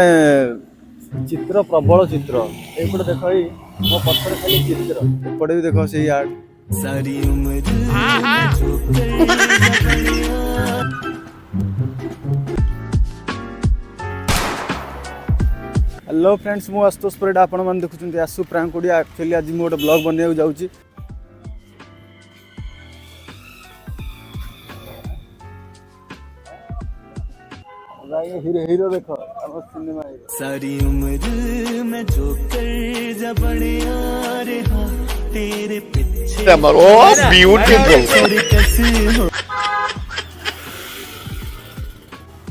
चित्र प्रबल चित्र एपटे देख मो पथर खाली चित्र एपटे भी देख से आर्ट सारी हेलो फ्रेंड्स मु आशुतोष परिडा आपण मैंने देखुं आशुप्रांकोडिया एक्चुअली आज मुझे गोटे ब्लॉग बनवाक जाऊँगी हीरो हीरो देखो सिनेमा सारी उम्र में जो कर जबड़े आ रहा तेरे पीछे ब्यूटीफुल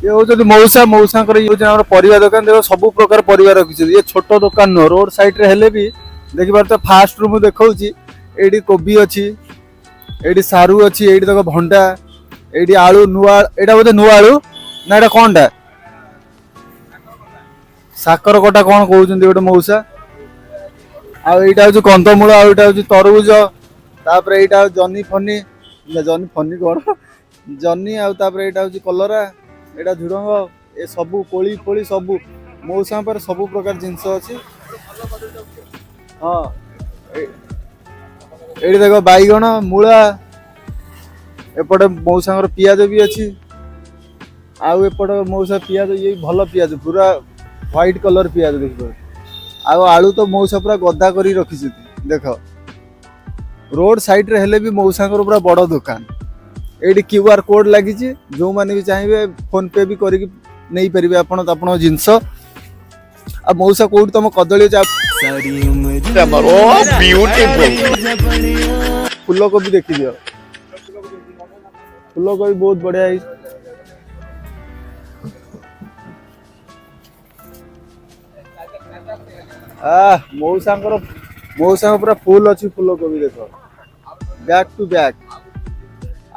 ये होती मौसा मौसा परिवार दुकान देख सब प्रकार परिवार रखी ये छोट दुकान नुह रोड साइड रे भी देखी पार फास्ट रूम देखा ये कोबी अच्छी ये सारू अच्छी ये देख भंडा ये आलू नुआ यहाँ बोधे नुआ आलू ना यहाँ कौन टा साकर कटा कौन कहते गोटे मौसा आईटा हूँ कंदमूल आईटा हूँ तरबुज तापर यहाँ जनी फनी जनी फनी कौन जनी आईटा हूँ कलरा यहाँ झुड़ंग ये सबू कोली कोली सबू मौसा पर सबू प्रकार जिनस अच्छी हाँ ये देख बैगण मूला एपटे मौसा पियाज भी अच्छी आउ एपट मौसा पियाज ये भल पियाज पूरा व्हाइट कलर पियाज देख आलू तो मौसा पूरा गदा कर रखी देख रोड साइड रे हेले भी मौसा पूरा बड़ दुकान ये क्यूआर कोड लगी जो मैंने भी चाहिए फोन पे भी नहीं पारे आप जिनस आ मौसा कौट तुम कदली फूल कोबी देखी दियो फूल कोबी बहुत बढ़िया है मौसा पूरा फुल अच्छी फूल कोबी देख बैक टू बैक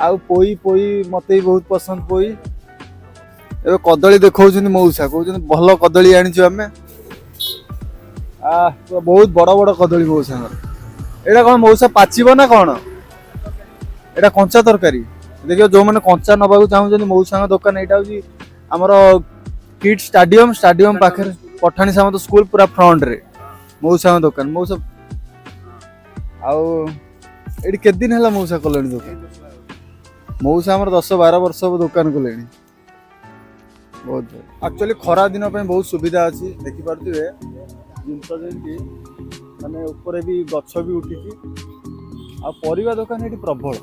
आउ पोई पोई मत भी बहुत पसंद पोई ए कदली देखा मौसा कहते भल कदली आनी आम बहुत बड़ बड़ कदली मौसा एटा कौन मौसा पाचिब ना कौन एटा कंचा तरकारी देखिए जो मैंने कंचा नवा चाहूँ मौसा दुकान यहाँ हूँ आमर किड स्टाडियम स्टाडियम पाखे पठानी सामंत स्कूल पूरा फ्रंट रे मौसा दुकान मौसा आउ के दिन है मौसा कले दुकान मौसा आम 10-12 वर्ष दुकान कले बहुत एक्चुअली खरा दिन बहुत सुविधा अच्छी देखिपे जिनस माने ऊपर भी गछ भी उठी आ दुकान ये प्रबल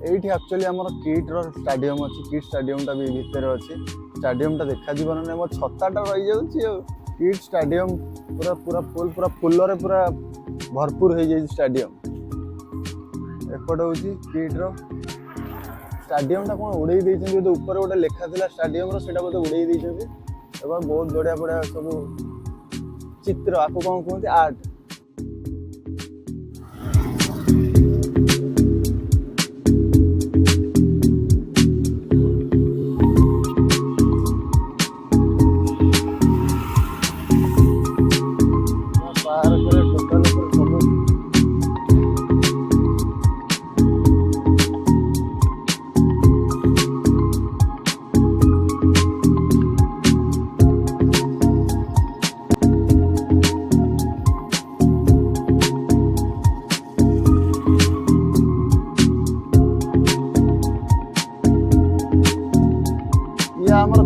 ये एक्चुअली आम किड्र स्टाडियम अच्छी किड स्टाडियम टा भी भितर अच्छी स्टाडियम टा देखा जीवन ना मो छताटा रही जाऊँ किड स्टाडियम पूरा पूरा फुल पूरा फुल पूरा भरपूर हो जाए स्टाडियम एपट हूँ किड्र स्टाडियम टा कौन उड़े देते ऊपर गोटे लेखा था स्टाडियम से उड़े देते बहुत बढ़िया बढ़िया सब चित्र आपको कौन कहते आर्ट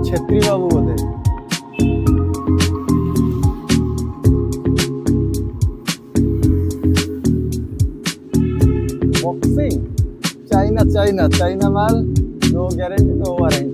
छेत्री बाबू बोधे बॉक्सिंग चाइना चाइना चाइना माल नो गारंटी नो वारंटी